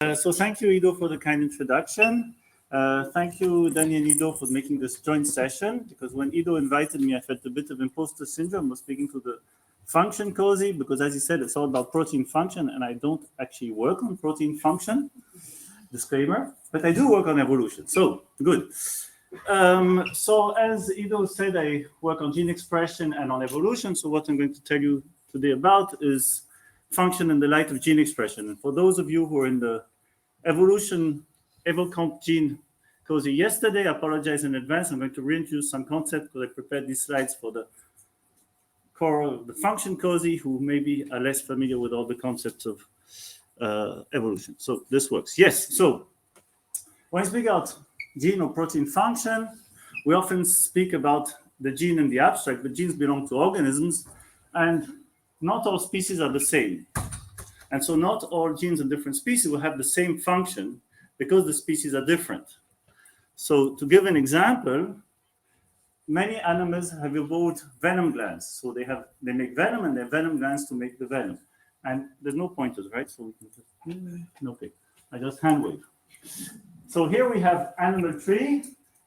So thank you, Ido, for the kind introduction. Thank you, Danny and Ido, for making this joint session, because when Ido invited me, I felt a bit of imposter syndrome. I was speaking to the function cozy, because as he said, it's all about protein function, and I don't actually work on protein function, disclaimer, but I do work on evolution, so good. So as Ido said, I work on gene expression and on evolution, so what I'm going to tell you today about is function in the light of gene expression. And for those of you who are in the evolution EvolCompGen cozy yesterday, I apologize in advance. I'm going to reintroduce some concepts because I prepared these slides for the core of the function cozy who maybe are less familiar with all the concepts of evolution. So this works. Yes, so when I speak about gene or protein function, we often speak about the gene in the abstract, but genes belong to organisms, and not all species are the same. And so not all genes in different species will have the same function because the species are different. So to give an example, many animals have evolved venom glands. So they make venom, and they have venom glands to make the venom. And there's no pointers, right? So we can just, no pick. I just hand wave. So here we have animal tree,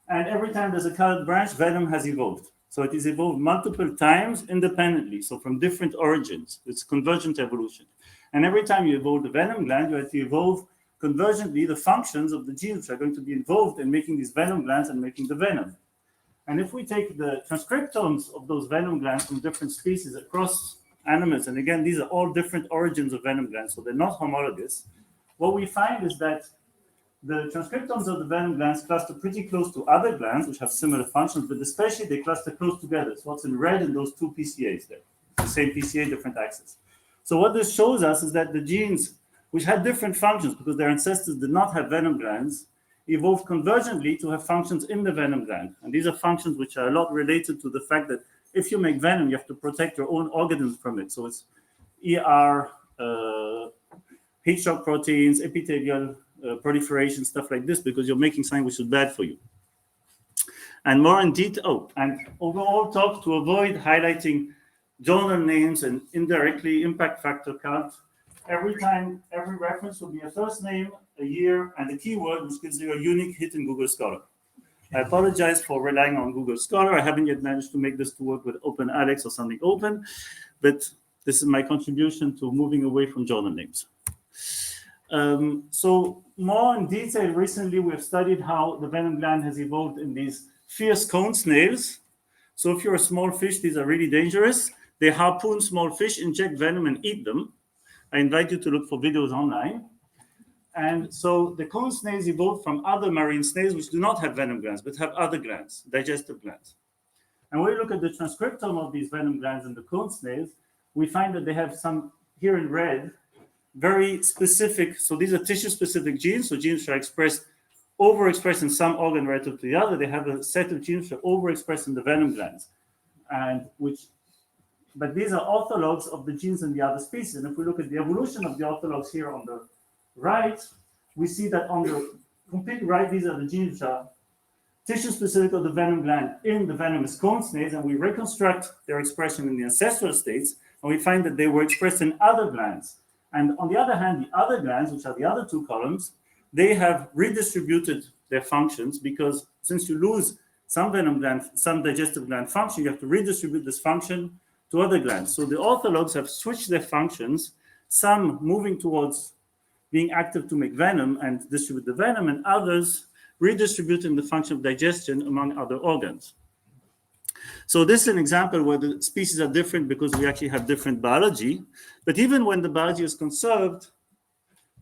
and every time there's a colored branch, venom has evolved. So it is evolved multiple times independently, so from different origins. It's convergent evolution. And every time you evolve the venom gland, you have to evolve convergently the functions of the genes which are going to be involved in making these venom glands and making the venom. And if we take the transcriptomes of those venom glands from different species across animals, and again, these are all different origins of venom glands, so they're not homologous, what we find is that the transcriptomes of the venom glands cluster pretty close to other glands which have similar functions, but especially they cluster close together. So what's in red in those two PCAs there, the same PCA, different axes. So what this shows us is that the genes which had different functions because their ancestors did not have venom glands evolved convergently to have functions in the venom gland. And these are functions which are a lot related to the fact that if you make venom, you have to protect your own organisms from it. So it's ER, heat shock proteins, epithelial proliferation, stuff like this, because you're making something which is bad for you. And more in detail, and overall talk to avoid highlighting journal names and indirectly impact factor count. Every time, every reference will be a first name, a year, and a keyword, which gives you a unique hit in Google Scholar. I apologize for relying on Google Scholar. I haven't yet managed to make this to work with OpenAlex or something open, but this is my contribution to moving away from journal names. So more in detail, recently we have studied how the venom gland has evolved in these fierce cone snails. So if you're a small fish, these are really dangerous. They harpoon small fish, inject venom, and eat them. I invite you to look for videos online. And so the cone snails evolved from other marine snails which do not have venom glands, but have other glands, digestive glands. And when we look at the transcriptome of these venom glands in the cone snails, we find that they have some, here in red, very specific, so these are tissue-specific genes, so genes which are overexpressed in some organ relative to the other. They have a set of genes which are overexpressed in the venom glands, but these are orthologs of the genes in the other species. And if we look at the evolution of the orthologs here on the right, we see that on the complete right, these are the genes which are tissue-specific of the venom gland in the venomous cone snails, and we reconstruct their expression in the ancestral states, and we find that they were expressed in other glands. And on the other hand, the other glands, which are the other two columns, they have redistributed their functions, because since you lose some venom gland, some digestive gland function, you have to redistribute this function to other glands. So the orthologs have switched their functions, some moving towards being active to make venom and distribute the venom, and others redistributing the function of digestion among other organs. So this is an example where the species are different because we actually have different biology. But even when the biology is conserved,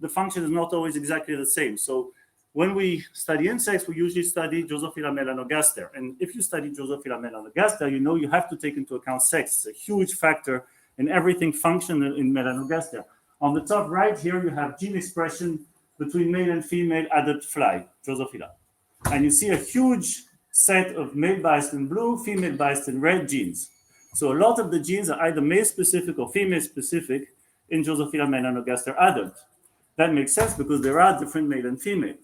the function is not always exactly the same. So when we study insects, we usually study Drosophila melanogaster. And if you study Drosophila melanogaster, you know you have to take into account sex. It's a huge factor in everything functional in melanogaster. On the top right here, you have gene expression between male and female adult fly, Drosophila. And you see a huge set of male biased in blue, female biased in red genes. So a lot of the genes are either male specific or female specific in Drosophila melanogaster adult. That makes sense because there are different male and female.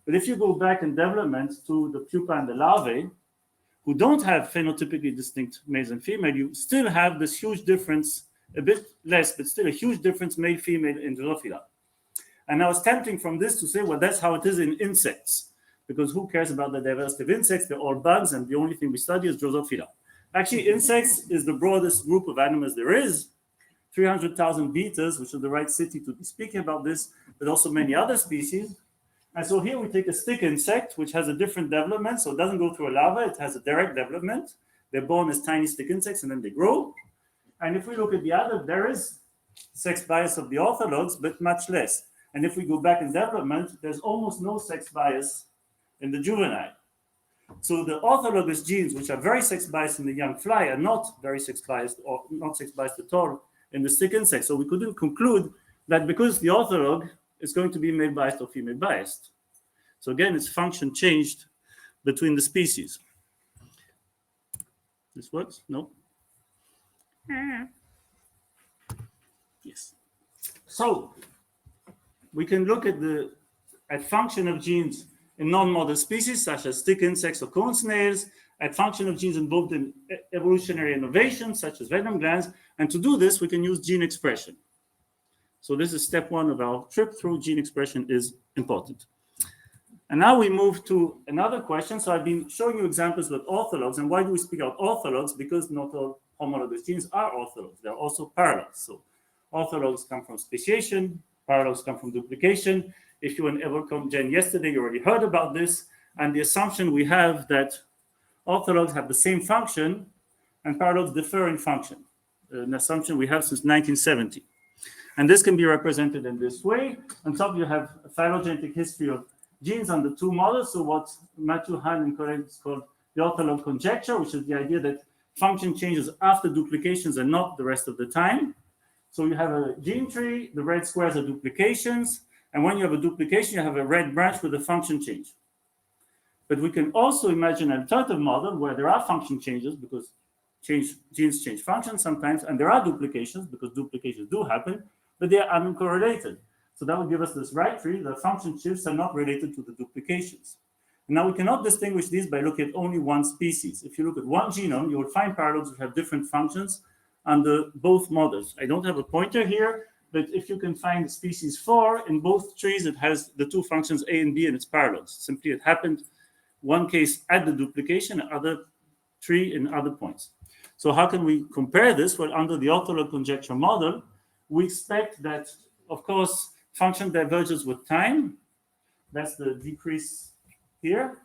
But if you go back in development to the pupa and the larvae, who don't have phenotypically distinct males and female, you still have this huge difference, a bit less, but still a huge difference male-female in Drosophila. And now it's tempting from this to say, well, that's how it is in insects, because who cares about the diversity of insects? They're all bugs, and the only thing we study is Drosophila. Actually, insects is the broadest group of animals there is. 300,000 beetles, which is the right city to be speaking about this, but also many other species. And so here we take a stick insect, which has a different development. So it doesn't go through a larva, it has a direct development. They're born as tiny stick insects, and then they grow. And if we look at the other, there is sex bias of the orthologs, but much less. And if we go back in development, there's almost no sex bias in the juvenile. So the orthologous genes, which are very sex biased in the young fly, are not very sex biased or not sex biased at all in the stick insect. So we couldn't conclude that because the ortholog is going to be male biased or female biased. So again, its function changed between the species. This works? No? Yes. So we can look at the function of genes in non-model species, such as stick insects or cone snails, at function of genes involved in evolutionary innovation, such as venom glands. And to do this, we can use gene expression. So this is step one of our trip through gene expression is important. And now we move to another question. So I've been showing you examples with orthologs. And why do we speak out orthologs? Because not all homologous genes are orthologs. They're also paralogs. So orthologs come from speciation, paralogs come from duplication. If you were in EvolCompGen yesterday, you already heard about this. And the assumption we have that orthologs have the same function and paralogs differ in function. An assumption we have since 1970. And this can be represented in this way. On top, you have a phylogenetic history of genes under two models. So what Matthew Hahn and colleagues called the ortholog conjecture, which is the idea that function changes after duplications and not the rest of the time. So you have a gene tree, the red squares are duplications. And when you have a duplication, you have a red branch with a function change. But we can also imagine an alternative model where there are function changes because genes change function sometimes, and there are duplications because duplications do happen, but they are uncorrelated. So that would give us this right tree. The function shifts are not related to the duplications. And now we cannot distinguish these by looking at only one species. If you look at one genome, you will find paralogs which have different functions under both models. I don't have a pointer here, but if you can find species 4, in both trees, it has the two functions A and B and its paralogs. Simply it happened one case at the duplication, other tree in other points. So how can we compare this? Well, under the ortholog conjecture model, we expect that, of course, function diverges with time. That's the decrease here.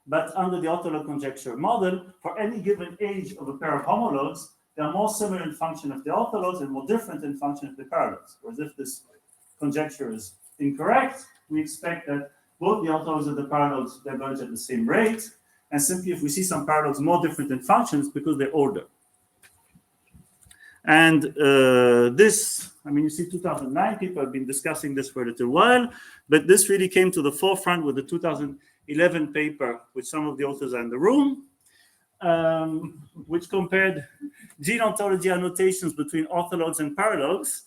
But under the ortholog conjecture model, for any given age of a pair of homologs, they are more similar in function of the orthologs and more different in function of the paralogs. Whereas if this conjecture is incorrect, we expect that both the orthologs and the paralogs diverge at the same rate. And simply, if we see some paralogs more different in functions, because they're older. And this, I mean, you see 2009, people have been discussing this for a little while, but this really came to the forefront with the 2011 paper, which some of the authors are in the room, which compared gene ontology annotations between orthologs and paralogs.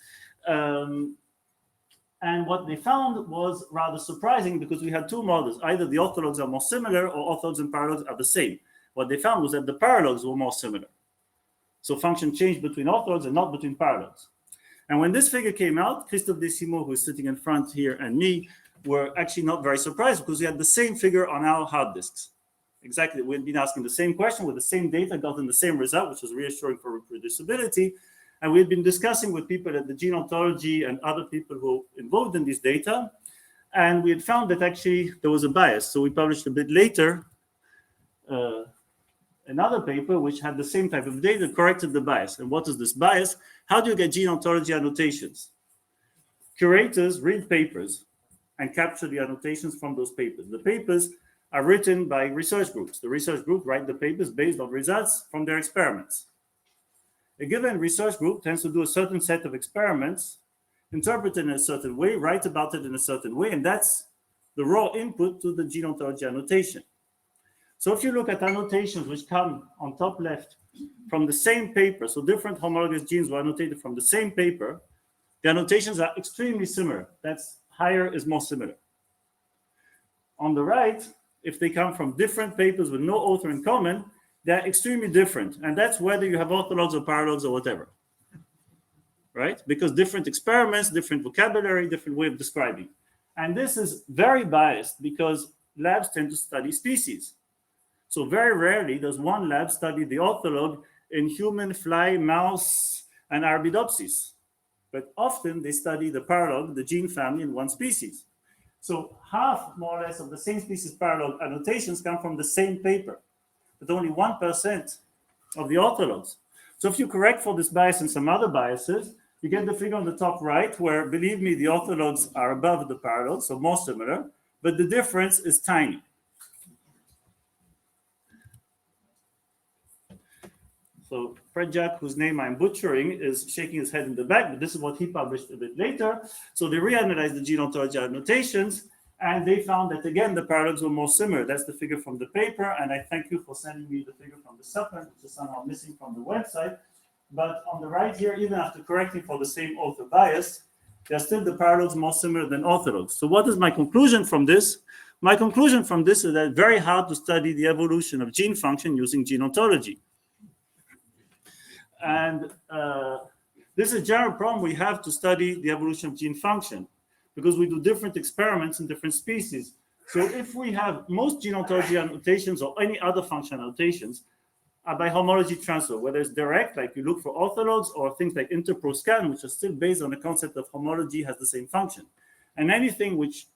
And what they found was rather surprising because we had two models. Either the orthologs are more similar or orthologs and paralogs are the same. What they found was that the paralogs were more similar. So function changed between orthologs and not between paralogs. And when this figure came out, Christophe Desimo, who is sitting in front here, and me were actually not very surprised because we had the same figure on our hard disks. Exactly, we'd been asking the same question with the same data, gotten the same result, which was reassuring for reproducibility. And we had been discussing with people at the Gene Ontology and other people who were involved in this data. And we had found that actually there was a bias. So we published a bit later another paper which had the same type of data, corrected the bias. And what is this bias? How do you get gene ontology annotations? Curators read papers and capture the annotations from those papers. The papers are written by research groups. The research group write the papers based on results from their experiments. A given research group tends to do a certain set of experiments, interpret it in a certain way, write about it in a certain way, and that's the raw input to the gene ontology annotation. So if you look at annotations which come on top left from the same paper, so different homologous genes were annotated from the same paper, the annotations are extremely similar. That's higher is more similar. On the right, if they come from different papers with no author in common, they're extremely different. And that's whether you have orthologs or paralogs or whatever. right? Because different experiments, different vocabulary, different way of describing. And this is very biased because labs tend to study species. So very rarely does one lab study the ortholog in human, fly, mouse, and Arabidopsis. But often they study the paralog, the gene family in one species. So half, more or less, of the same species paralog annotations come from the same paper, but only 1% of the orthologs. So if you correct for this bias and some other biases, you get the figure on the top right, where, believe me, the orthologs are above the paralogs, so more similar, but the difference is tiny. So Predjak, whose name I'm butchering, is shaking his head in the back, but this is what he published a bit later. So they reanalyzed the gene ontology annotations, and they found that, again, the paralogs were more similar. That's the figure from the paper, and I thank you for sending me the figure from the supplement, which is somehow missing from the website. But on the right here, even after correcting for the same author bias, there are still the paralogs more similar than orthologs. So what is my conclusion from this? My conclusion from this is that it's very hard to study the evolution of gene function using gene ontology. And this is a general problem we have to study the evolution of gene function, because we do different experiments in different species. So if we have most gene ontology annotations or any other function annotations are by homology transfer, whether it's direct, like you look for orthologs, or things like interproscan, which are still based on the concept of homology has the same function. And anything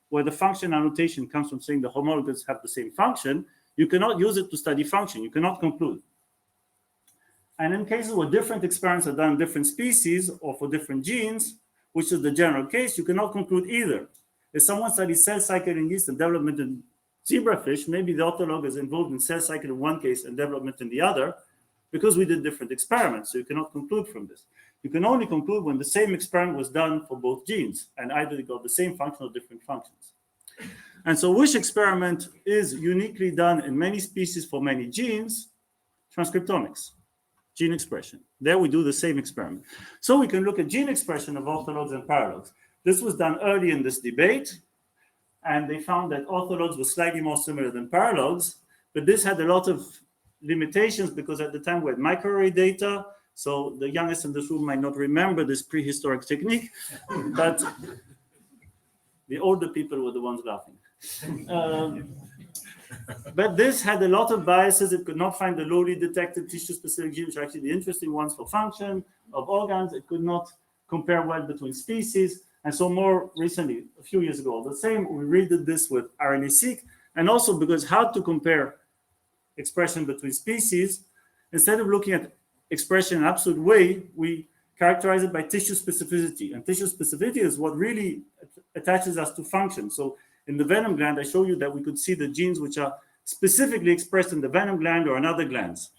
where the function annotation comes from saying the homologs have the same function, you cannot use it to study function. You cannot conclude. And in cases where different experiments are done in different species or for different genes, which is the general case, you cannot conclude either. If someone studies cell cycle in yeast and development in zebrafish, maybe the ortholog is involved in cell cycle in one case and development in the other, because we did different experiments. So you cannot conclude from this. You can only conclude when the same experiment was done for both genes, and either they got the same function or different functions. And so which experiment is uniquely done in many species for many genes? Transcriptomics. Gene expression. There we do the same experiment. So we can look at gene expression of orthologs and paralogs. This was done early in this debate, and they found that orthologs were slightly more similar than paralogs, but this had a lot of limitations because at the time we had microarray data, so the youngest in this room might not remember this prehistoric technique, but the older people were the ones laughing. But this had a lot of biases. It could not find the lowly detected tissue-specific genes, which are actually the interesting ones for function of organs. It could not compare well between species. And so more recently, a few years ago, the same, we redid this with RNA-seq, and also because how to compare expression between species, instead of looking at expression in an absolute way, we characterize it by tissue specificity. And tissue specificity is what really attaches us to function. So in the venom gland, I show you that we could see the genes which are specifically expressed in the venom gland or in other glands.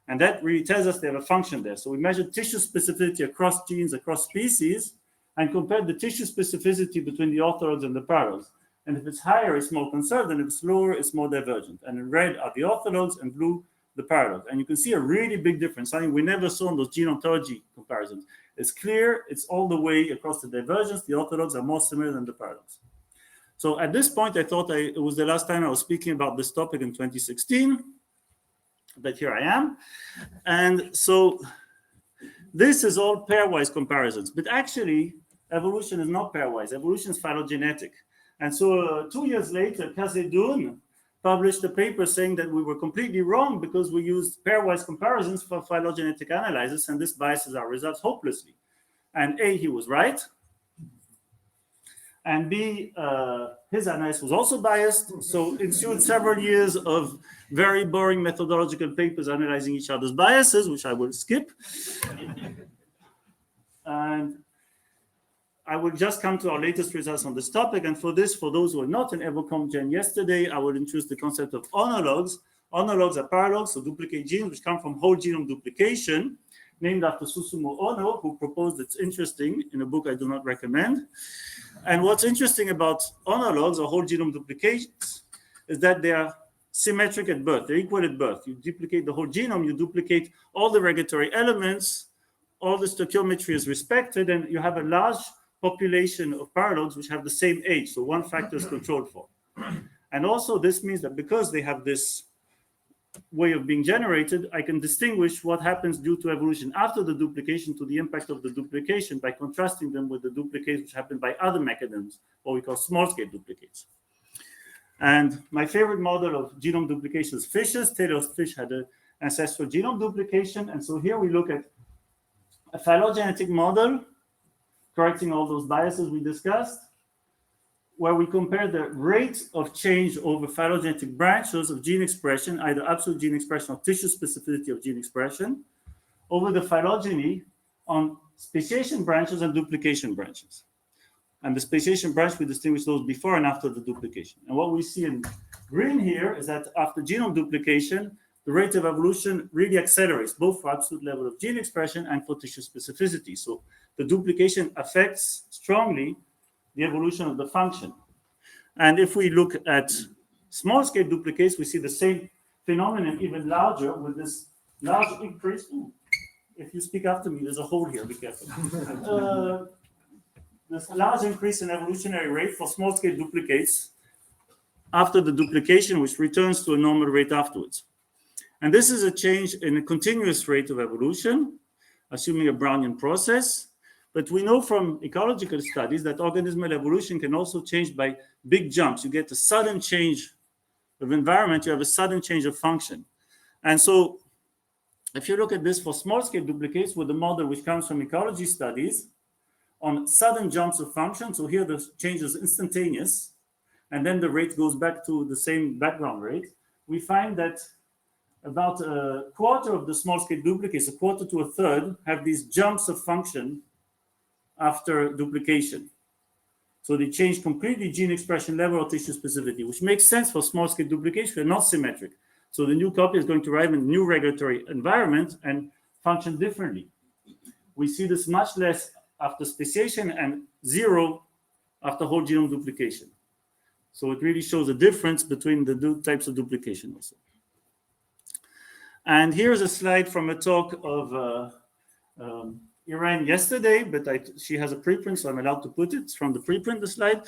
And that really tells us they have a function there. So we measured tissue specificity across genes, across species, and compared the tissue specificity between the orthologs and the paralogs. And if it's higher, it's more conserved, and if it's lower, it's more divergent. And in red are the orthologs, and blue, the paralogs. And you can see a really big difference, something we never saw in those gene ontology comparisons. It's clear, it's all the way across the divergence. The orthologs are more similar than the paralogs. So at this point, I thought it was the last time I was speaking about this topic in 2016, but here I am. And so this is all pairwise comparisons, but actually evolution is not pairwise. Evolution is phylogenetic. And so 2 years later, Kazedoun published a paper saying that we were completely wrong because we used pairwise comparisons for phylogenetic analysis, and this biases our results hopelessly. And A, he was right. And B, his analysis was also biased. So ensued several years of very boring methodological papers analyzing each other's biases, which I will skip. And I will just come to our latest results on this topic. And for this, for those who are not in EvolCompGen yesterday, I will introduce the concept of onologs. Onologs are paralogs, so duplicate genes, which come from whole genome duplication, named after Susumu Ono, who proposed it's interesting in a book I do not recommend. And what's interesting about onologs or whole genome duplications is that they are symmetric at birth. They're equal at birth. You duplicate the whole genome, you duplicate all the regulatory elements, all the stoichiometry is respected, and you have a large population of paralogs which have the same age. So one factor is controlled for. And also this means that because they have this way of being generated, I can distinguish what happens due to evolution after the duplication to the impact of the duplication by contrasting them with the duplicates which happen by other mechanisms, what we call small-scale duplicates. And my favorite model of genome duplication is fishes. Taylor's fish had an ancestral genome duplication. And so here we look at a phylogenetic model, correcting all those biases we discussed, where we compare the rate of change over phylogenetic branches of gene expression, either absolute gene expression or tissue specificity of gene expression, over the phylogeny on speciation branches and duplication branches. And the speciation branch, we distinguish those before and after the duplication. And what we see in green here is that after genome duplication, the rate of evolution really accelerates, both for absolute level of gene expression and for tissue specificity. So the duplication affects strongly the evolution of the function. And if we look at small-scale duplicates, we see the same phenomenon, even larger, with this large increase. Ooh, if you speak after me, there's a hole here, be careful. This large increase in evolutionary rate for small-scale duplicates after the duplication, which returns to a normal rate afterwards. And this is a change in a continuous rate of evolution, assuming a Brownian process. But we know from ecological studies that organismal evolution can also change by big jumps. You get a sudden change of environment, you have a sudden change of function. And so if you look at this for small-scale duplicates with a model which comes from ecology studies on sudden jumps of function, so here the change is instantaneous, and then the rate goes back to the same background rate, we find that about a quarter of the small-scale duplicates, a quarter to a third, have these jumps of function after duplication. So they change completely gene expression level or tissue specificity, which makes sense for small-scale duplication. They're not symmetric. So the new copy is going to arrive in a new regulatory environment and function differently. We see this much less after speciation and zero after whole genome duplication. So it really shows a difference between the two types of duplication also. And here's a slide from a talk of Iran yesterday, but she has a preprint, so I'm allowed to put it. It's from the preprint, the slide.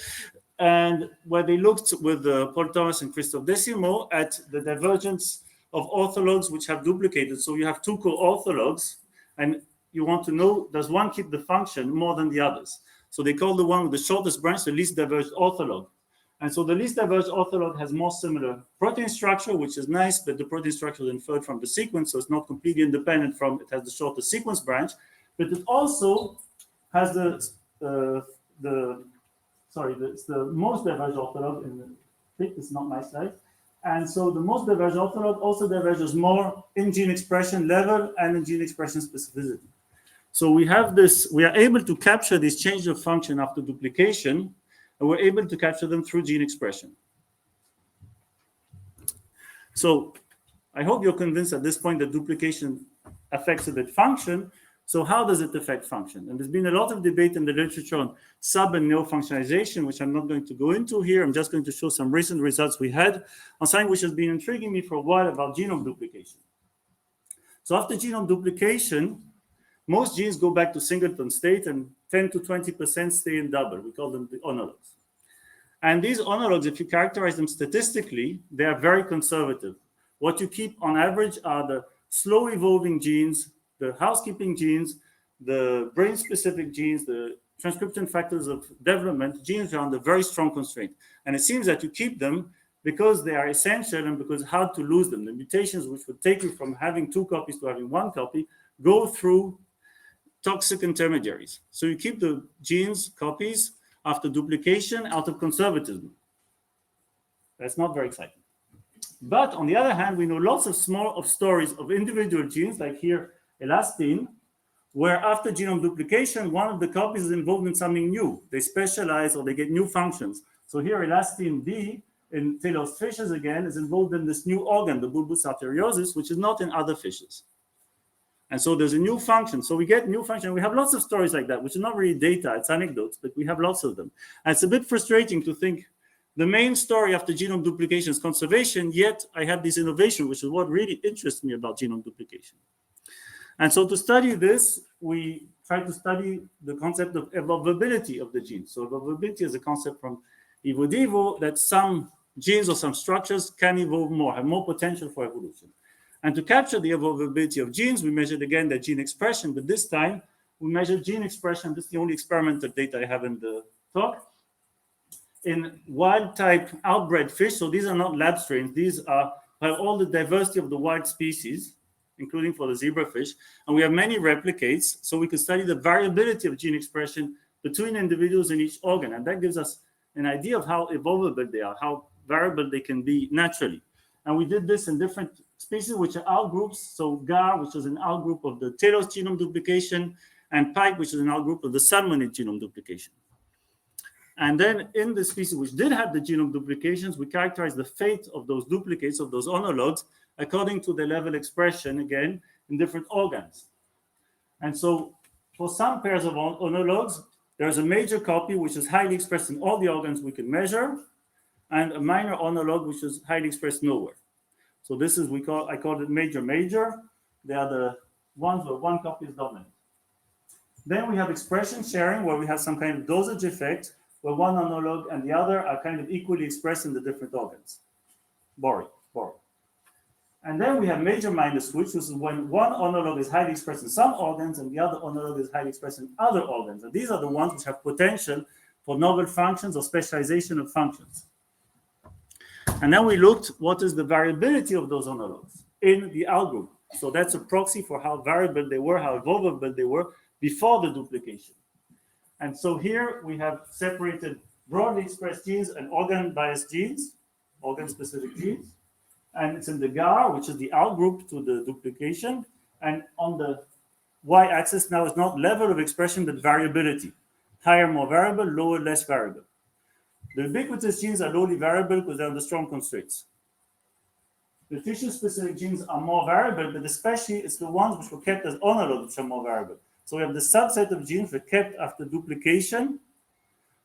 And where they looked with Paul Thomas and Christophe Decimo at the divergence of orthologs which have duplicated. So you have two co-orthologs, and you want to know, does one keep the function more than the others? So they call the one with the shortest branch the least diverged ortholog. And so the least diverged ortholog has more similar protein structure, which is nice, but the protein structure is inferred from the sequence, so it's not completely independent from, it has the shortest sequence branch, but it also has it's the most diverged ortholog in the thick, it's not my slide. And so the most diverged ortholog also diverges more in gene expression level and in gene expression specificity. So we have this, we are able to capture this change of function after duplication, and we're able to capture them through gene expression. So I hope you're convinced at this point that duplication affects a bit function. So how does it affect function? And there's been a lot of debate in the literature on sub and neo-functionalization, which I'm not going to go into here. I'm just going to show some recent results we had on something which has been intriguing me for a while about genome duplication. So after genome duplication, most genes go back to singleton state and 10 to 20% stay in double. We call them the homologs. And these homologs, if you characterize them statistically, they are very conservative. What you keep on average are the slow evolving genes, the housekeeping genes, the brain-specific genes, the transcription factors of development, genes are under very strong constraint. And it seems that you keep them because they are essential and because it's hard to lose them. The mutations which would take you from having two copies to having one copy go through toxic intermediaries. So you keep the genes copies after duplication out of conservatism. That's not very exciting. But on the other hand, we know lots of stories of individual genes, like here, elastine, where after genome duplication, one of the copies is involved in something new. They specialize or they get new functions. So here, elastine D in Taylor's fishes again is involved in this new organ, the bulbus arteriosus, which is not in other fishes. And so there's a new function. So we get new function. We have lots of stories like that, which are not really data, it's anecdotes, but we have lots of them. And it's a bit frustrating to think the main story after genome duplication is conservation, yet I have this innovation, which is what really interests me about genome duplication. And so to study this, we try to study the concept of evolvability of the genes. So evolvability is a concept from EvoDevo that some genes or some structures can evolve more, have more potential for evolution. And to capture the evolvability of genes, we measured again the gene expression, but this time we measured gene expression. This is the only experimental data I have in the talk. In wild-type outbred fish, so these are not lab strains. These have all the diversity of the wild species, including for the zebrafish, and we have many replicates, so we can study the variability of gene expression between individuals in each organ, and that gives us an idea of how evolvable they are, how variable they can be naturally. And we did this in different species, which are outgroups, so gar, which is an outgroup of the Taylor's genome duplication, and pike, which is an outgroup of the salmonid genome duplication. And then in the species which did have the genome duplications, we characterized the fate of those duplicates, of those homologs, according to the level expression, again, in different organs. And so for some pairs of homologs, there's a major copy which is highly expressed in all the organs we can measure, and a minor homolog which is highly expressed nowhere. So this is, I call it major. They are the ones where one copy is dominant. Then we have expression sharing, where we have some kind of dosage effect, where one homolog and the other are kind of equally expressed in the different organs. Boring. And then we have major-minor switch, which is when one homolog is highly expressed in some organs and the other homolog is highly expressed in other organs. And these are the ones which have potential for novel functions or specialization of functions. And then we looked what is the variability of those homologs in the outgroup. So that's a proxy for how variable they were, how evolvable they were before the duplication. And so here we have separated broadly expressed genes and organ-biased genes, organ-specific genes. And it's in the GAR, which is the outgroup to the duplication. And on the y-axis now is not level of expression, but variability. Higher, more variable, lower, less variable. The ubiquitous genes are lowly variable because they're under strong constraints. The tissue-specific genes are more variable, but especially it's the ones which were kept as homologs which are more variable. So we have the subset of genes that kept after duplication,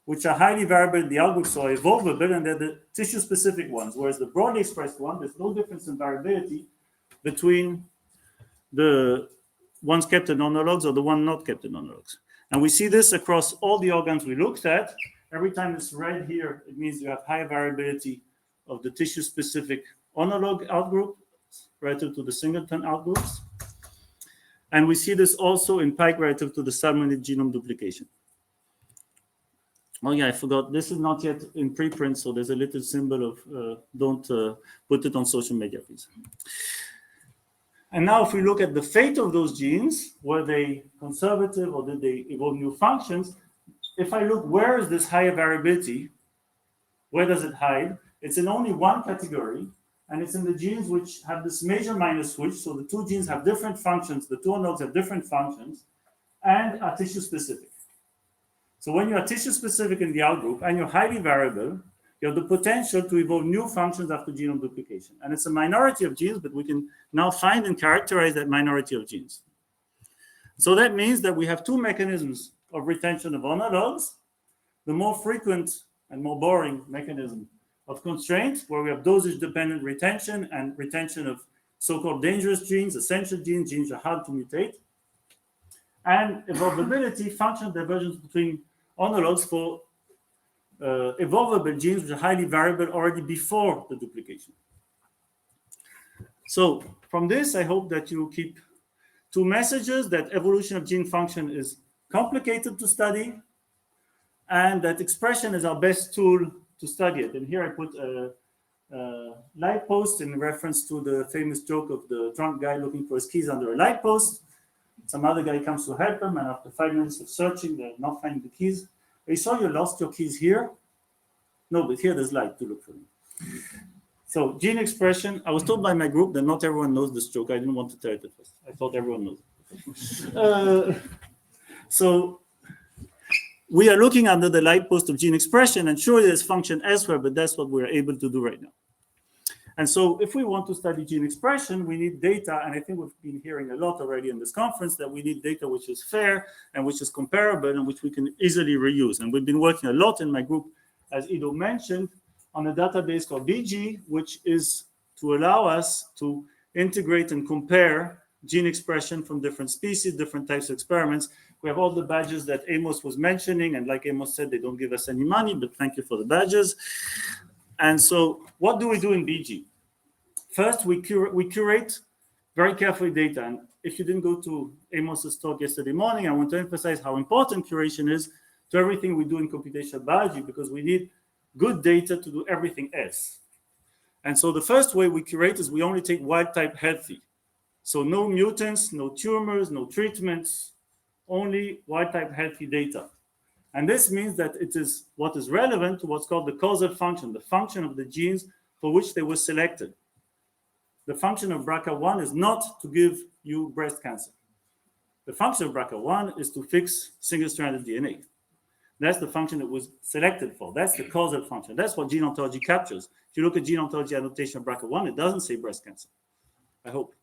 which are highly variable in the outgroup, so evolvable, and they're the tissue-specific ones, whereas the broadly expressed one, there's no difference in variability between the ones kept in homologs or the one not kept in homologs. And we see this across all the organs we looked at. Every time it's red here, it means you have high variability of the tissue-specific homolog outgroup relative to the singleton outgroups. And we see this also in pike relative to the salmonid genome duplication. Oh yeah, I forgot. This is not yet in preprint, so there's a little symbol of don't put it on social media, please. And now if we look at the fate of those genes, were they conservative or did they evolve new functions? If I look, where is this higher variability? Where does it hide? It's in only one category, and it's in the genes which have this major-minor switch. So the two genes have different functions. The two homologs have different functions and are tissue-specific. So when you are tissue-specific in the outgroup and you're highly variable, you have the potential to evolve new functions after genome duplication. And it's a minority of genes, but we can now find and characterize that minority of genes. So that means that we have two mechanisms of retention of homologs. The more frequent and more boring mechanism of constraint, where we have dosage-dependent retention and retention of so-called dangerous genes, essential genes, genes that are hard to mutate, and evolvability, functional divergence between homologs for evolvable genes which are highly variable already before the duplication. So from this, I hope that you keep two messages: that evolution of gene function is complicated to study, and that expression is our best tool to study it. And here I put a light post in reference to the famous joke of the drunk guy looking for his keys under a light post. Some other guy comes to help him, and after 5 minutes of searching, they're not finding the keys. Hey, saw you lost your keys here? No, but here there's light to look for them. So gene expression, I was told by my group that not everyone knows this joke. I didn't want to tell it at first. I thought everyone knows it. So we are looking under the light post of gene expression, and sure there's function elsewhere, but that's what we're able to do right now. And so if we want to study gene expression, we need data, and I think we've been hearing a lot already in this conference that we need data which is fair and which is comparable and which we can easily reuse. And we've been working a lot in my group, as Ido mentioned, on a database called BG, which is to allow us to integrate and compare gene expression from different species, different types of experiments. We have all the badges that Amos was mentioning, and like Amos said, they don't give us any money, but thank you for the badges. And so what do we do in BG? First, we curate very carefully data. And if you didn't go to Amos's talk yesterday morning, I want to emphasize how important curation is to everything we do in computational biology, because we need good data to do everything else. And so the first way we curate is we only take wild type healthy. So no mutants, no tumors, no treatments, only wild type healthy data. And this means that it is what is relevant to what's called the causal function, the function of the genes for which they were selected. The function of BRCA1 is not to give you breast cancer. The function of BRCA1 is to fix single-stranded DNA. That's the function it was selected for. That's the causal function. That's what gene ontology captures. If you look at gene ontology annotation of BRCA1, it doesn't say breast cancer. I hope.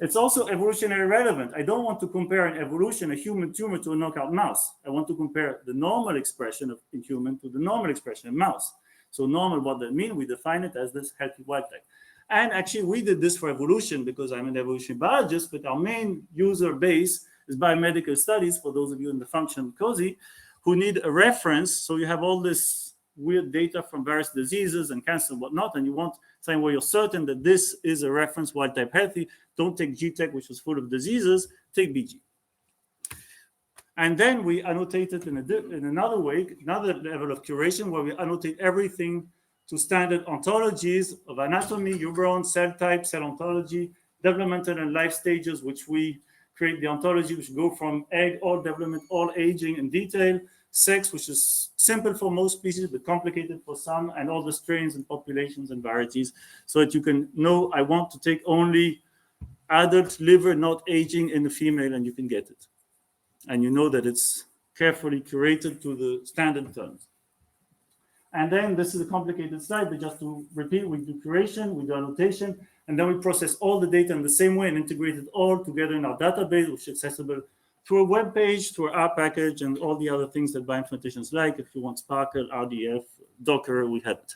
It's also evolutionary relevant. I don't want to compare in evolution a human tumor to a knockout mouse. I want to compare the normal expression in human to the normal expression in mouse. So normal, what that means? We define it as this healthy wild type. And actually, we did this for evolution because I'm an evolutionary biologist, but our main user base is biomedical studies, for those of you in the function COSI, who need a reference. So you have all this weird data from various diseases and cancer and whatnot, and you want something where you're certain that this is a reference wild type healthy. Don't take GTEC, which is full of diseases, take BG. And then we annotate it in another way, another level of curation, where we annotate everything to standard ontologies of anatomy, euron, cell type, cell ontology, developmental and life stages, which we create the ontology, which go from egg, all development, all aging in detail, sex, which is simple for most species, but complicated for some, and all the strains and populations and varieties, so that you can know, I want to take only adult liver, not aging in the female, and you can get it. And you know that it's carefully curated to the standard terms. And then this is a complicated slide, but just to repeat, we do curation, we do annotation, and then we process all the data in the same way and integrate it all together in our database, which is accessible through a web page, through our package, and all the other things that bioinformaticians like. If you want Sparkle, RDF, Docker, we have it.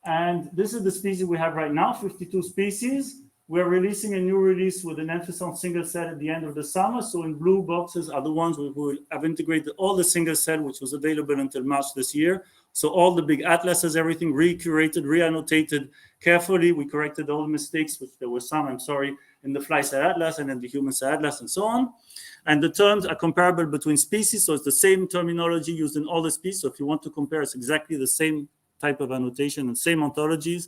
And this is the species we have right now, 52 species. We're releasing a new release with an emphasis on single cell at the end of the summer. So in blue boxes are the ones who have integrated all the single cell, which was available until March this year. So all the big atlases, everything re-curated, re-annotated carefully. We corrected all the mistakes, which there were some, I'm sorry, in the fly cell atlas and in the human cell atlas and so on. And the terms are comparable between species. So it's the same terminology used in all the species. So if you want to compare, it's exactly the same type of annotation and same ontologies.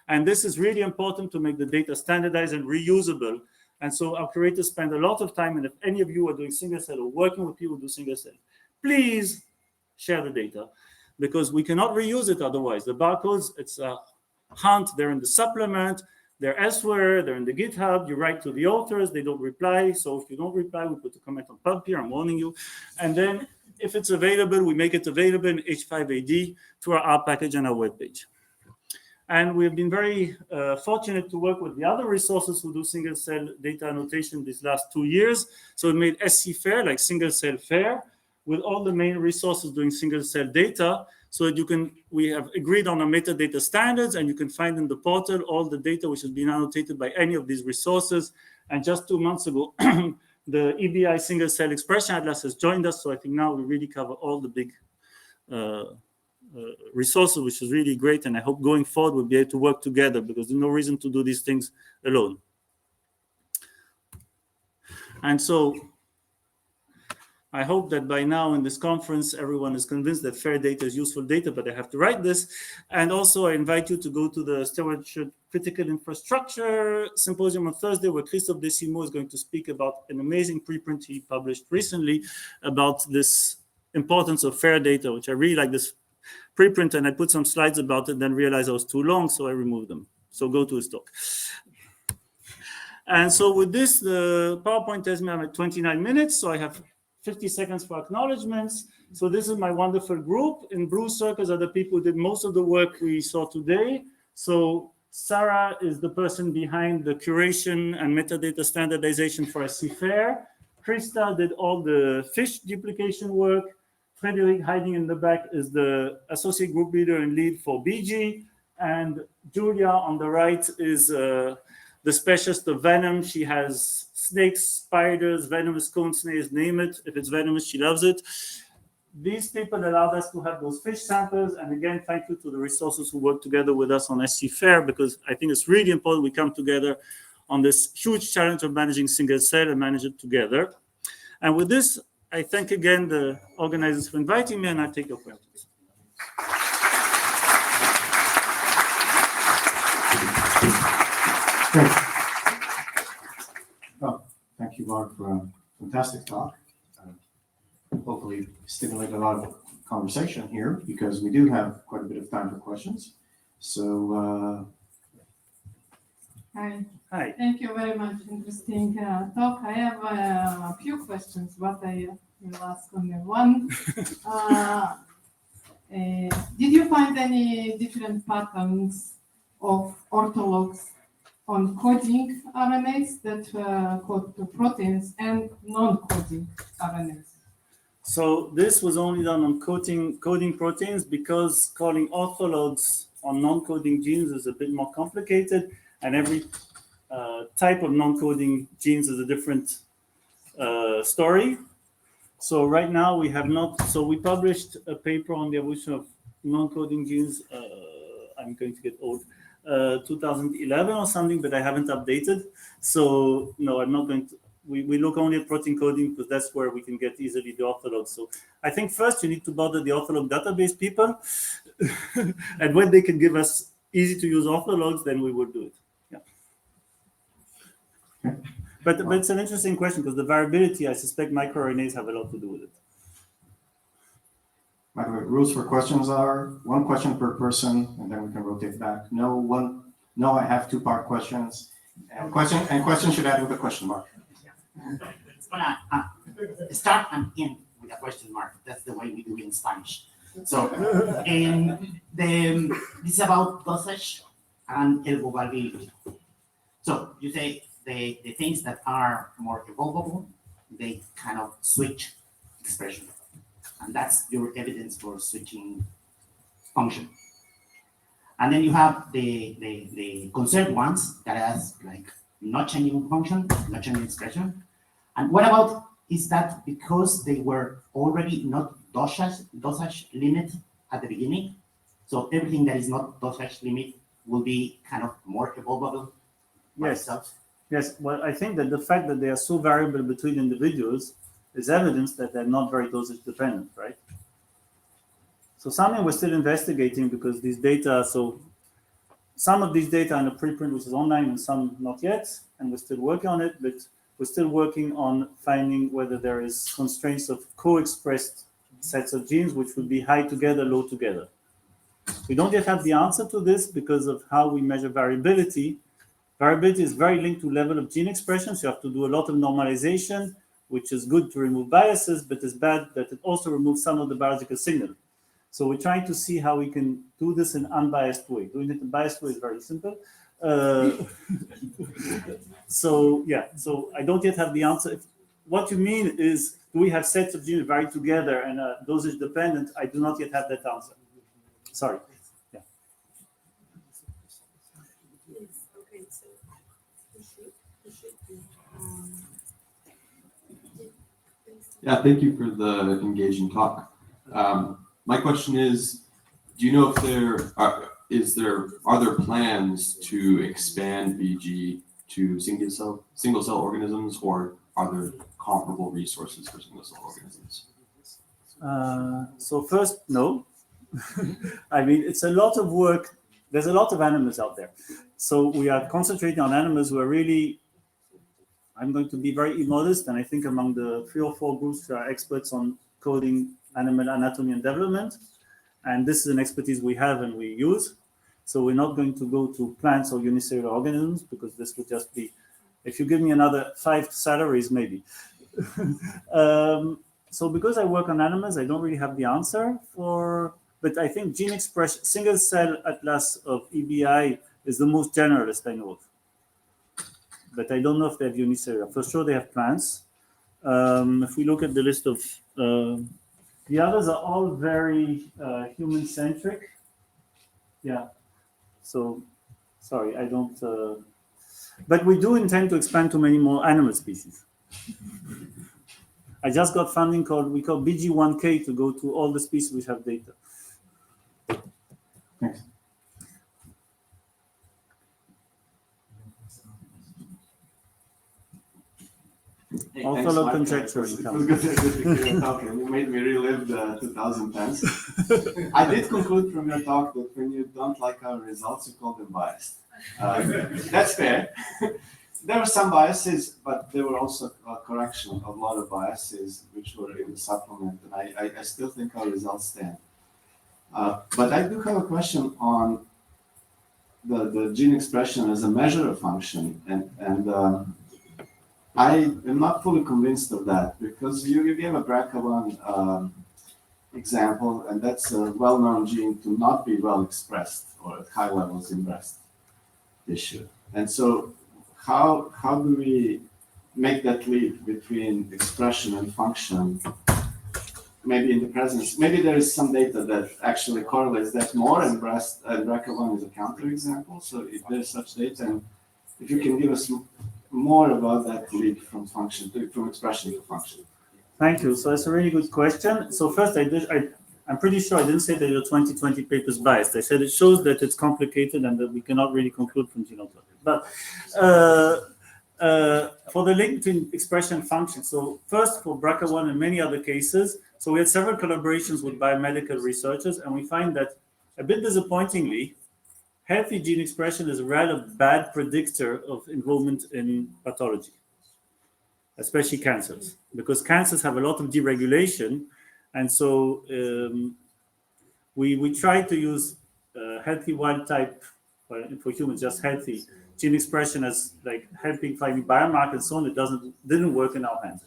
And this is really important to make the data standardized and reusable. And so our curators spend a lot of time, and if any of you are doing single cell or working with people who do single cell, please share the data, because we cannot reuse it otherwise. The barcodes, it's a hunt, they're in the supplement, they're elsewhere, they're in the GitHub, you write to the authors, they don't reply. So if you don't reply, we put a comment on PubPeer, I'm warning you. And then if it's available, we make it available in H5AD through our R package and our webpage. And we've been very fortunate to work with the other resources who do single cell data annotation these last 2 years. So we made SC Fair, like single cell fair, with all the main resources doing single cell data, so that you can, we have agreed on our metadata standards, and you can find in the portal all the data which has been annotated by any of these resources. And just 2 months ago, the EBI single cell expression atlas has joined us. So I think now we really cover all the big resources, which is really great. And I hope going forward we'll be able to work together, because there's no reason to do these things alone. And so I hope that by now in this conference, everyone is convinced that fair data is useful data, but I have to write this. And also I invite you to go to the Stewardship Critical Infrastructure Symposium on Thursday, where Christophe Desimo is going to speak about an amazing preprint he published recently about this importance of fair data, which I really like this preprint, and I put some slides about it, then realized I was too long, so I removed them. So go to his talk. And so with this, the PowerPoint tells me I'm at 29 minutes, so I have 50 seconds for acknowledgements. So this is my wonderful group. In blue circles are the people who did most of the work we saw today. So Sarah is the person behind the curation and metadata standardization for SC Fair. Krista did all the fish duplication work. Frederick, hiding in the back, is the associate group leader and lead for BG. And Julia on the right is the specialist of venom. She has snakes, spiders, venomous cone snails, name it. If it's venomous, she loves it. these people allowed us to have those fish samples. And again, thank you to the resources who work together with us on SC Fair, because I think it's really important we come together on this huge challenge of managing single cell and manage it together. And with this, I thank again the organizers for inviting me, and I take your questions. Great. Well, thank you, Marc, for a fantastic talk. Hopefully stimulate a lot of conversation here, because we do have quite a bit of time for questions. So, Hi. Hi. Thank you very much. Interesting talk. I have a few questions, but I will ask only one. Did you find any different patterns of orthologs on coding RNAs that code to proteins and non-coding RNAs? So this was only done on coding proteins, because calling orthologs on non-coding genes is a bit more complicated, and every type of non-coding genes is a different story. So right now we have not. So we published a paper on the evolution of non-coding genes. I'm going to get old. 2011 or something, but I haven't updated. So no, I'm not going to. We look only at protein coding, because that's where we can get easily the orthologs. So I think first you need to bother the ortholog database people, and when they can give us easy to use orthologs, then we will do it. Yeah. But it's an interesting question, because the variability, I suspect microRNAs have a lot to do with it. by the way, rules for questions are one question per person, and then we can rotate back. No, I have two-part questions. And question should end with a question mark. It's gonna start and end with a question mark. That's the way we do it in Spanish. So, this is about dosage and evolvability. So you say the things that are more evolvable, they kind of switch expression, and that's your evidence for switching function. And then you have the conserved ones that has like not changing function, not changing expression. And what about, is that because they were already not dosage limit at the beginning? So everything that is not dosage limit will be kind of more evolvable by itself? Yes, well, I think that the fact that they are so variable between individuals is evidence that they're not very dosage dependent, right? So something we're still investigating, because these data, so some of these data are in a preprint which is online and some not yet, and we're still working on it, but we're still working on finding whether there is constraints of co-expressed sets of genes which would be high together, low together. We don't yet have the answer to this because of how we measure variability. Variability is very linked to level of gene expression, so you have to do a lot of normalization, which is good to remove biases, but it's bad that it also removes some of the biological signal. So we're trying to see how we can do this in an unbiased way. Doing it in a biased way is very simple. So I don't yet have the answer. What you mean is, do we have sets of genes vary together and dosage dependent? I do not yet have that answer. Sorry. Yeah. Okay, so yeah, thank you for the engaging talk. My question is, do you know if there are plans to expand VG to single cell organisms, or are there comparable resources for single cell organisms? So first, no. I mean, it's a lot of work. There's a lot of animals out there. So we are concentrating on animals who are really, I'm going to be very immodest, and I think among the 3 or 4 groups who are experts on coding animal anatomy and development. And this is an expertise we have and we use. So we're not going to go to plants or unicellular organisms, because this would just be, if you give me another 5 salaries, maybe. So because I work on animals, I don't really have the answer for, but I think gene expression, single cell atlas of EBI is the most generalist I know of. But I don't know if they have unicellular. For sure they have plants. If we look at the list of, the others are all very human-centric. Yeah. So, sorry, I don't, but we do intend to expand to many more animal species. I just got funding we call BG1K to go to all the species which have data. Thanks. Hey, Also thanks, low Mark. conjecture It was income. good to hear you talking. You made me relive the 2010s. I did conclude from your talk that when you don't like our results, you call them biased. That's fair. There were some biases, but there were also a correction of a lot of biases which were in the supplement, and I still think our results stand. But I do have a question on the gene expression as a measure of function, and I am not fully convinced of that because you gave a BRCA1 example, and that's a well-known gene to not be well expressed or at high levels in breast tissue. And so how do we make that leap between expression and function? Maybe in the presence, maybe there is some data that actually correlates that more, and BRCA1 is a counterexample. So if there's such data, and if you can give us more about that leap from expression to function. Thank you. So it's a really good question. So first, I'm pretty sure I didn't say that your 2020 paper is biased. I said it shows that it's complicated and that we cannot really conclude from gene ontology. But for the link between expression and function, so first for BRCA1 and many other cases, so we had several collaborations with biomedical researchers, and we find that a bit disappointingly, healthy gene expression is a rather bad predictor of involvement in pathology, especially cancers, because cancers have a lot of deregulation. And so we try to use healthy wild type, for humans, just healthy gene expression as like helping finding biomarkers and so on. It didn't work in our hands.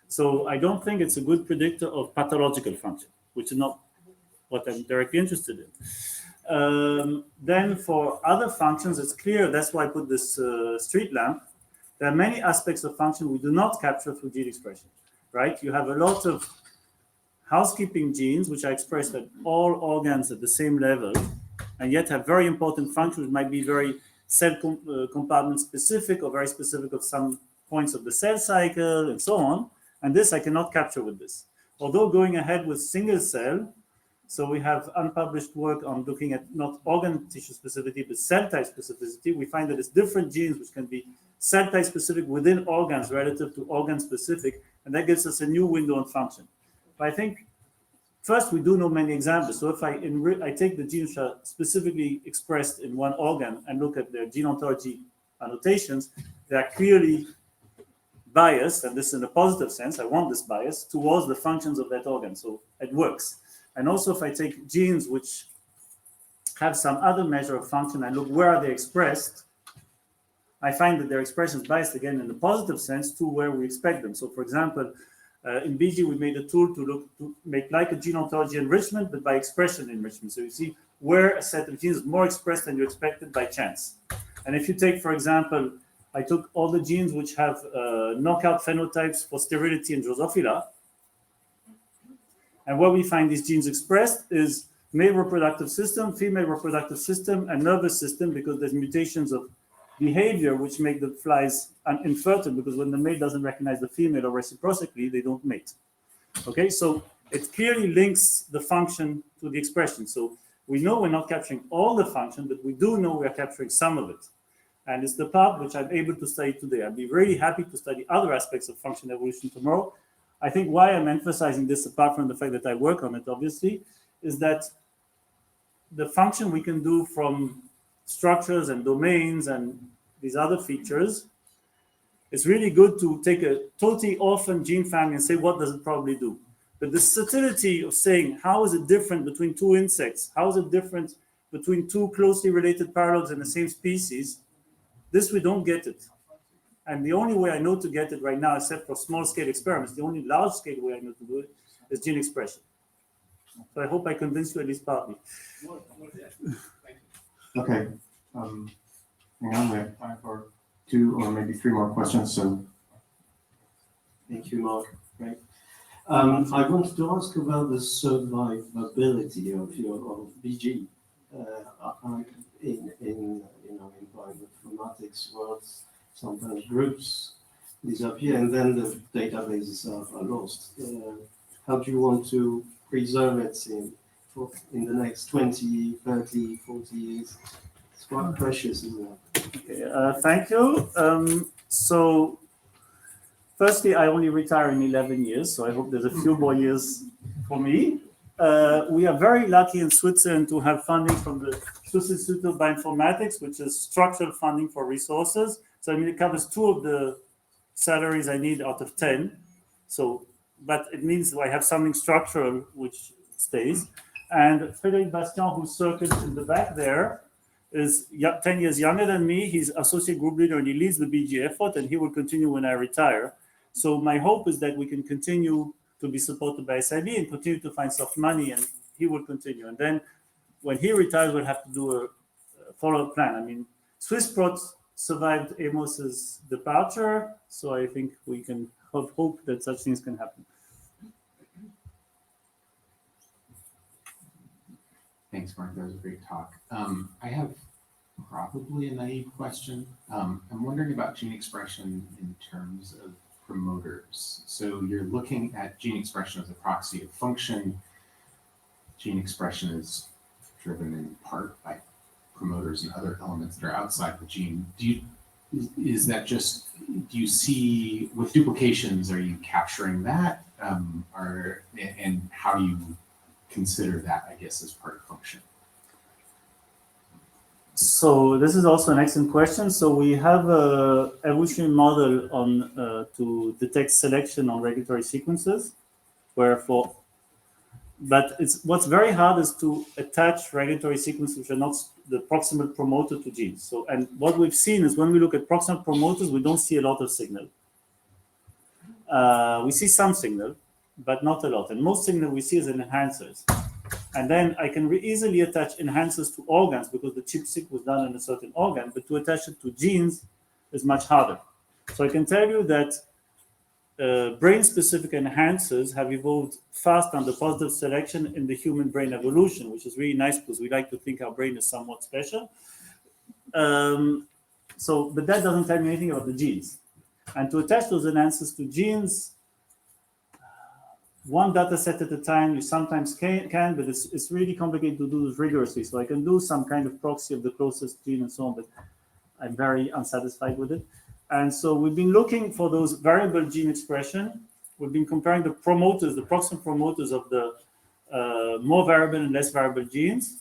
So I don't think it's a good predictor of pathological function, which is not what I'm directly interested in. Then for other functions, it's clear, that's why I put this street lamp. There are many aspects of function we do not capture through gene expression, right? You have a lot of housekeeping genes which are expressed at all organs at the same level, and yet have very important functions, might be very cell compartment specific or very specific of some points of the cell cycle and so on. And this I cannot capture with this. Although going ahead with single cell, so we have unpublished work on looking at not organ tissue specificity, but cell type specificity. We find that it's different genes which can be cell type specific within organs relative to organ specific, and that gives us a new window on function. But I think first we do know many examples. So if I take the genes that are specifically expressed in one organ and look at their gene ontology annotations, they are clearly biased, and this in a positive sense, I want this bias, towards the functions of that organ. So it works. And also if I take genes which have some other measure of function and look where are they expressed, I find that their expression is biased again in the positive sense to where we expect them. So for example, in BG, we made a tool to make like a gene ontology enrichment, but by expression enrichment. So you see where a set of genes is more expressed than you expected by chance. And if you take, for example, I took all the genes which have knockout phenotypes for sterility in Drosophila. And where we find these genes expressed is male reproductive system, female reproductive system, and nervous system, because there's mutations of behavior which make the flies infertile, because when the male doesn't recognize the female or reciprocally, they don't mate. Okay, so it clearly links the function to the expression. So we know we're not capturing all the function, but we do know we are capturing some of it. And it's the part which I'm able to study today. I'd be really happy to study other aspects of function evolution tomorrow. I think why I'm emphasizing this, apart from the fact that I work on it, obviously, is that the function we can do from structures and domains and these other features, it's really good to take a totally orphan gene family and say, what does it probably do? But the subtlety of saying, how is it different between two insects? How is it different between two closely related paralogs in the same species? This, we don't get it. And the only way I know to get it right now, except for small scale experiments, the only large scale way I know to do it is gene expression. So I hope I convinced you at least partly. Okay. Hang on, we have time for 2 or maybe 3 more questions. So, Thank you, Mark. Great. I wanted to ask about the survivability of BG in bioinformatics world. Sometimes groups disappear and then the databases are lost. How do you want to preserve it in the next 20, 30, 40 years? It's quite precious, isn't it? Okay, thank you. So, firstly, I only retire in 11 years, so I hope there's a few more years for me. We are very lucky in Switzerland to have funding from the Swiss Institute of Bioinformatics, which is structural funding for resources. So, I mean, it covers 2 of the salaries I need out of 10. So, but it means I have something structural which stays. And Frédéric Bastien, who's circled in the back there, is 10 years younger than me. He's associate group leader and he leads the BG effort, and he will continue when I retire. So my hope is that we can continue to be supported by ISMB and continue to find soft money, and he will continue. And then when he retires, we'll have to do a follow-up plan. I mean, Swissprot survived Amos's departure, so I think we can hope that such things can happen. Thanks, Mark. That was a great talk. I have probably a naive question. I'm wondering about gene expression in terms of promoters. So you're looking at gene expression as a proxy of function. Gene expression is driven in part by promoters and other elements that are outside the gene. Is that just, do you see with duplications, are you capturing that? And how do you consider that, I guess, as part of function? So this is also an excellent question. So we have a evolutionary model on to detect selection on regulatory sequences, but what's very hard is to attach regulatory sequences which are not the proximal promoter to genes. So, and what we've seen is when we look at proximal promoters, we don't see a lot of signal. We see some signal, but not a lot. And most signal we see is in enhancers. And then I can easily attach enhancers to organs because the chip-seq was done in a certain organ, but to attach it to genes is much harder. So I can tell you that brain-specific enhancers have evolved fast under positive selection in the human brain evolution, which is really nice because we like to think our brain is somewhat special. But that doesn't tell me anything about the genes. And to attach those enhancers to genes, one data set at a time, you sometimes can, but it's really complicated to do this rigorously. So I can do some kind of proxy of the closest gene and so on, but I'm very unsatisfied with it. And so we've been looking for those variable gene expression. We've been comparing the promoters, the proximal promoters of the more variable and less variable genes.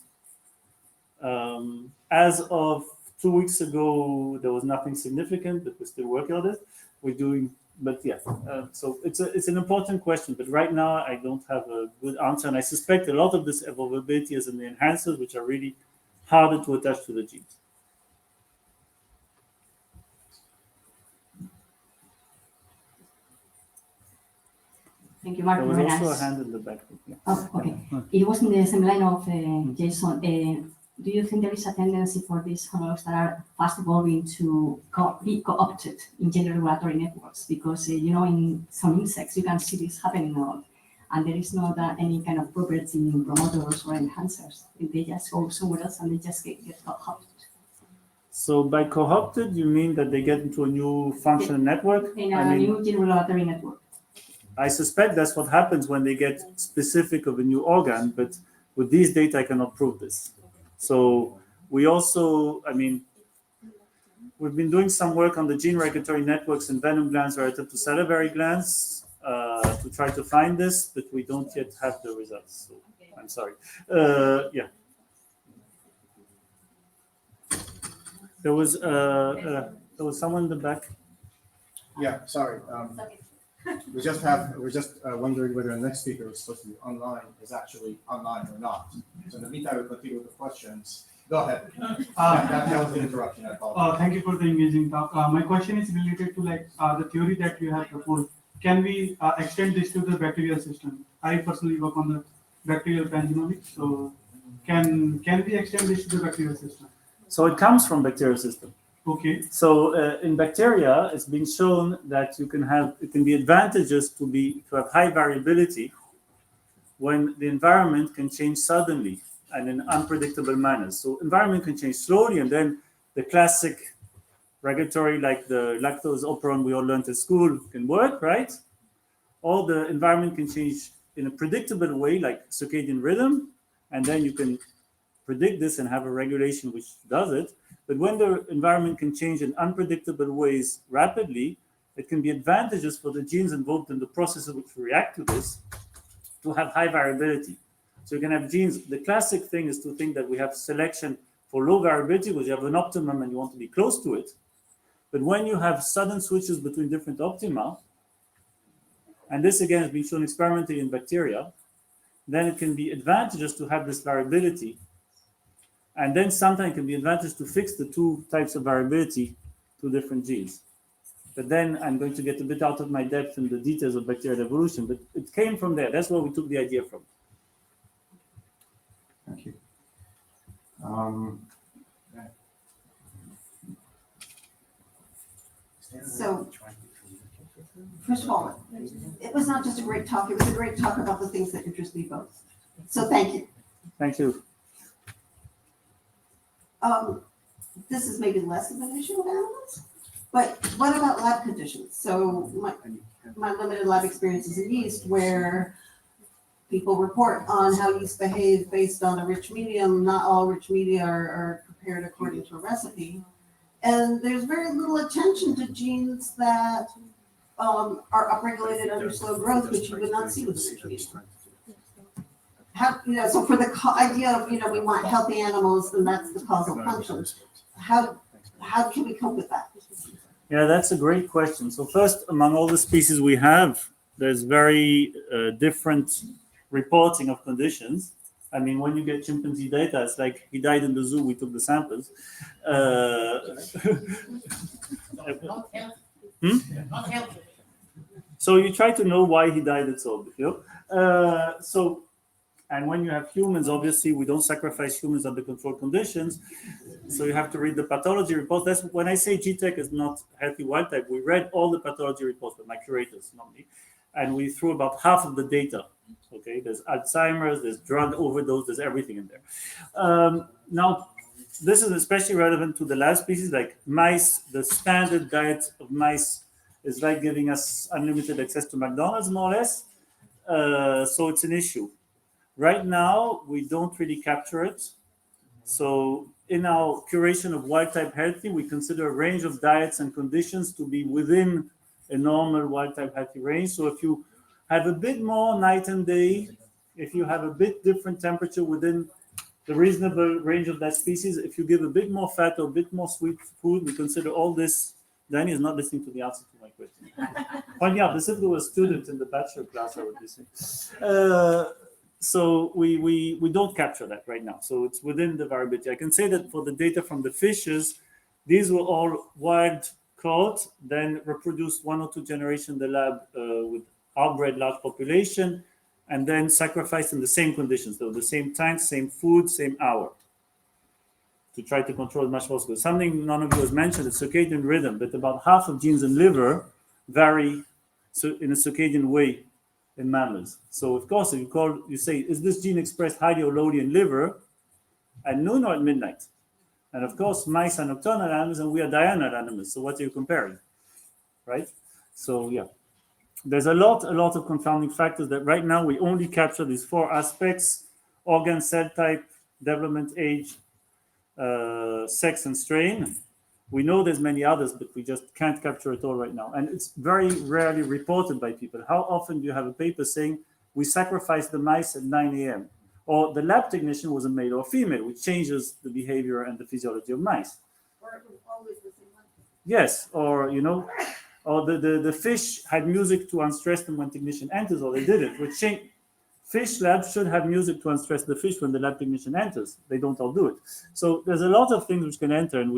As of 2 weeks ago, there was nothing significant, but we're still working on it. We're doing, but yeah, so it's an important question, but right now I don't have a good answer. And I suspect a lot of this evolvability is in the enhancers, which are really harder to attach to the genes. Thank you, Mark. There was also a hand in the back. Yeah. Oh, okay. It was in the same line of Jason. Do you think there is a tendency for these homologs that are fast evolving to be co-opted in general regulatory networks? Because, in some insects, you can see this happening a lot. And there is not any kind of property in promoters or enhancers. They just go somewhere else and they just get co-opted. So by co-opted, you mean that they get into a new functional network? In a new general regulatory network. I suspect that's what happens when they get specific of a new organ, but with these data, I cannot prove this. So we also, we've been doing some work on the gene regulatory networks in venom glands relative to salivary glands to try to find this, but we don't yet have the results. So I'm sorry. Yeah. There was someone in the back. Yeah, sorry. We're just wondering whether the next speaker is supposed to be online, is actually online or not. So in the meantime, we'll continue with the questions. Go ahead. That was an interruption. I apologize. Thank you for the engaging talk. My question is related to the theory that you have proposed. Can we extend this to the bacterial system? I personally work on the bacterial pangenomics. So can we extend this to the bacterial system? So it comes from bacterial system. Okay. So in bacteria, it's been shown that it can be advantageous to have high variability when the environment can change suddenly and in unpredictable manners. So environment can change slowly, and then the classic regulatory, like the lactose operon we all learned at school, can work, right? Or the environment can change in a predictable way, like circadian rhythm, and then you can predict this and have a regulation which does it. But when the environment can change in unpredictable ways rapidly, it can be advantageous for the genes involved in the processes which react to this to have high variability. So you can have genes. The classic thing is to think that we have selection for low variability, because you have an optimum and you want to be close to it. But when you have sudden switches between different optima, and this again has been shown experimentally in bacteria, then it can be advantageous to have this variability. And then sometimes it can be advantageous to fix the two types of variability to different genes. But then I'm going to get a bit out of my depth in the details of bacterial evolution, but it came from there. That's where we took the idea from. Thank you. So, first of all, it was not just a great talk, it was a great talk about the things that interest me both. So thank you. Thank you. This is maybe less of an issue with animals, but what about lab conditions? So my limited lab experience is in yeast, where people report on how yeast behave based on a rich medium. Not all rich media are prepared according to a recipe. And there's very little attention to genes that are upregulated under slow growth, which you would not see with a rich medium. How, so for the idea of, we want healthy animals, and that's the causal function. How can we cope with that? Yeah, that's a great question. So first, among all the species we have, there's very different reporting of conditions. I mean, when you get chimpanzee data, it's like he died in the zoo, we took the samples. So you try to know why he died and so on. And when you have humans, obviously, we don't sacrifice humans under controlled conditions. So you have to read the pathology reports. That's when I say GTech is not healthy wild type. We read all the pathology reports with my curators, not me. And we threw about half of the data. Okay, there's Alzheimer's, there's drug overdose, there's everything in there. Now, this is especially relevant to the lab species, like mice. The standard diet of mice is like giving us unlimited access to McDonald's, more or less. So it's an issue. Right now, we don't really capture it. So in our curation of wild type healthy, we consider a range of diets and conditions to be within a normal wild type healthy range. So if you have a bit more night and day, if you have a bit different temperature within the reasonable range of that species, if you give a bit more fat or a bit more sweet food, we consider all this. Danny is not listening to the answer to my question. Pointing out, this if there was a student in the bachelor class, I would listen. So we don't capture that right now. So it's within the variability. I can say that for the data from the fishes, these were all wild caught, then reproduced 1 or 2 generations in the lab with outbred large population, and then sacrificed in the same conditions, so the same tank, same food, same hour, to try to control as much as possible. Something none of you has mentioned is circadian rhythm, that about half of genes in liver vary in a circadian way in mammals. So of course, if you say, is this gene expressed highly or lowly in liver, at noon or at midnight? And of course, mice are nocturnal animals and we are diurnal animals. So what are you comparing, right? So yeah, there's a lot of confounding factors that right now we only capture these 4 aspects: organ, cell type, development age, sex, and strain. We know there's many others, but we just can't capture it all right now. And it's very rarely reported by people. How often do you have a paper saying, we sacrificed the mice at 9 a.m.? Or the lab technician was a male or female, which changes the behavior and the physiology of mice. Or it was always the same one. Yes, or, or the fish had music to unstress them when technician enters, or they didn't, which changed. Fish labs should have music to unstress the fish when the lab technician enters. They don't all do it. So there's a lot of things which can enter, and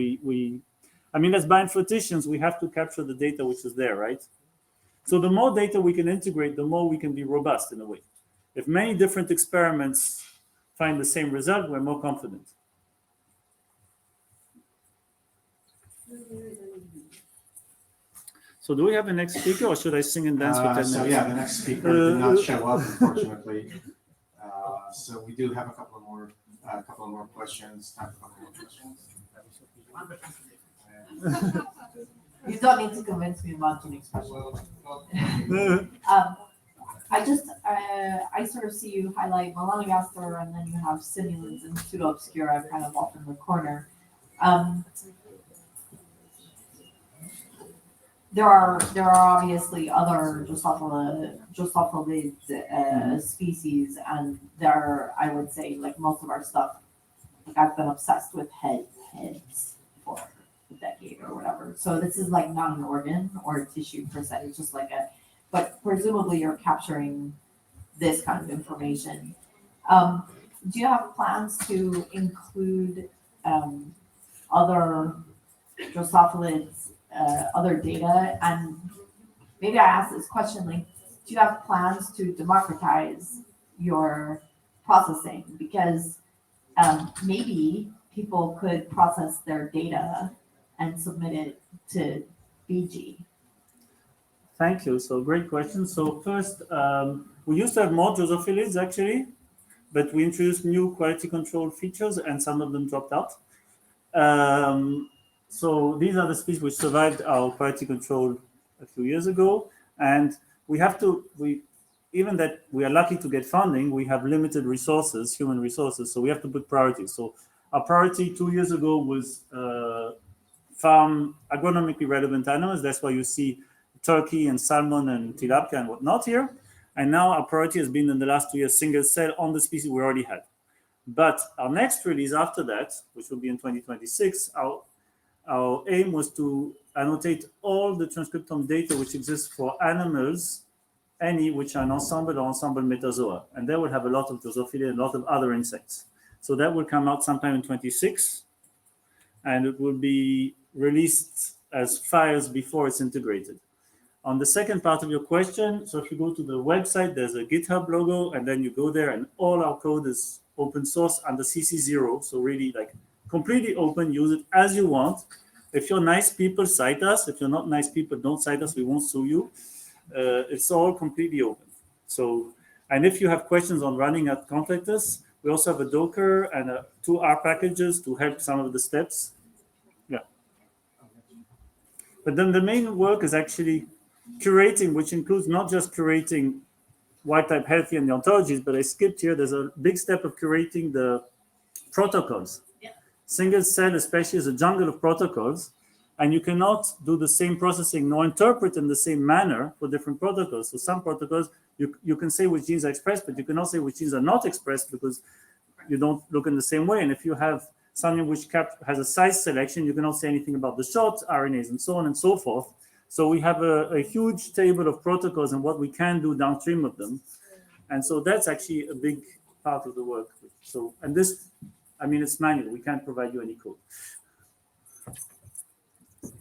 as bioinformaticians, we have to capture the data which is there, right? So the more data we can integrate, the more we can be robust in a way. If many different experiments find the same result, we're more confident. So do we have a next speaker, or should I sing and dance for 10 minutes? So yeah, the next speaker did not show up, unfortunately. So we do have a couple of more questions. Time for a couple more questions. You don't need to convince me about gene expression. I sort of see you highlight melanogaster and then you have simulants and pseudo-obscura kind of off in the corner. There are obviously other Drosophilid species, and I would say, like most of our stuff, like I've been obsessed with heads for a decade or whatever. So this is like not an organ or a tissue per se. It's just like but presumably you're capturing this kind of information. Do you have plans to include other Drosophilids, other data? And maybe I ask this question, like, do you have plans to democratize your processing? Because maybe people could process their data and submit it to BG. Thank you. So great question. So first, we used to have more Drosophilids actually, but we introduced new quality control features and some of them dropped out. So these are the species which survived our quality control a few years ago. And even that we are lucky to get funding, we have limited resources, human resources. So we have to put priorities. So our priority 2 years ago was farm agronomically relevant animals. That's why you see turkey and salmon and tilapia and whatnot here. And now our priority has been in the last 2 years, single cell on the species we already had. But our next release after that, which will be in 2026, our aim was to annotate all the transcriptome data which exists for animals, any which are an ensemble or ensemble metazoa. And they will have a lot of Drosophila and a lot of other insects. So that will come out sometime in 26. And it will be released as files before it's integrated. On the second part of your question, so if you go to the website, there's a GitHub logo, and then you go there and all our code is open source under CC0. So really like completely open, use it as you want. If you're nice people, cite us. If you're not nice people, don't cite us, we won't sue you. It's all completely open. So, and if you have questions on running it, contact us. We also have a Docker and 2 R packages to help some of the steps. Yeah. But then the main work is actually curating, which includes not just curating wild type healthy and the ontologies, but I skipped here. There's a big step of curating the protocols. Yeah. Single cell, especially, is a jungle of protocols, and you cannot do the same processing nor interpret in the same manner for different protocols. So some protocols, you can say which genes are expressed, but you cannot say which genes are not expressed because you don't look in the same way. And if you have something which has a size selection, you cannot say anything about the short RNAs and so on and so forth. So we have a huge table of protocols and what we can do downstream of them. And so that's actually a big part of the work. So, and this, I mean, it's manual. We can't provide you any code.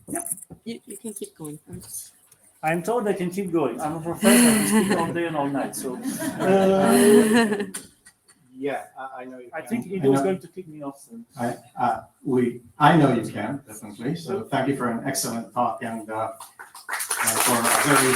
Yeah. You can keep going. I'm told I can keep going. I'm a professor. I speak all day and all night. So, yeah, I know you can. I think Ido's going to kick me off soon. I know you can, definitely. So thank you for an excellent talk and for a very